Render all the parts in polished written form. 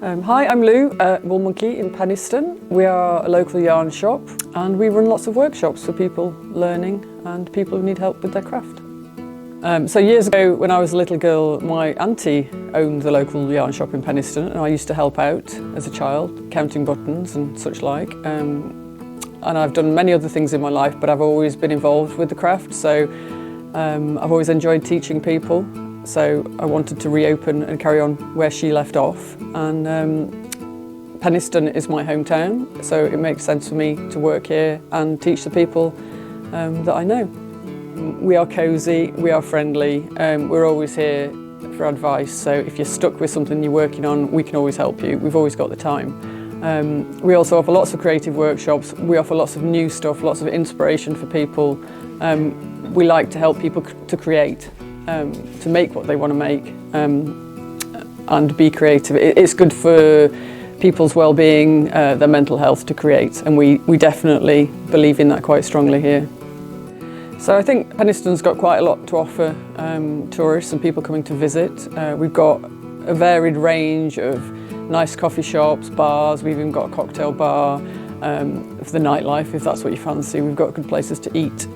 Hi, I'm Lou at Wool Monkey in Penistone. We are a local yarn shop and we run lots of workshops for people learning and people who need help with their craft. So years ago when I was a little girl, my auntie owned the local yarn shop in Penistone and I used to help out as a child, counting buttons and such like. And I've done many other things in my life, but I've always been involved with the craft, so I've always enjoyed teaching people. So I wanted to reopen and carry on where she left off, and Penistone is my hometown, so it makes sense for me to work here and teach the people that I know. We are cosy, we are friendly, we're always here for advice, so if you're stuck with something you're working on, we can always help you. We've always got the time. We also offer lots of creative workshops. We offer lots of new stuff, lots of inspiration for people. We like to help people to create, to make what they want to make, and be creative. It's good for people's well-being, their mental health to create, and we definitely believe in that quite strongly here. So I think Penistone's got quite a lot to offer tourists and people coming to visit. We've got a varied range of nice coffee shops, bars. We've even got a cocktail bar for the nightlife, if that's what you fancy. We've got good places to eat.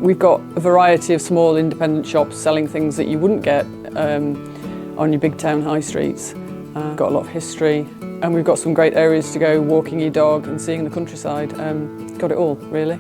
We've got a variety of small independent shops selling things that you wouldn't get on your big town high streets. We've got a lot of history, and we've got some great areas to go walking your dog and seeing the countryside. Got it all, really.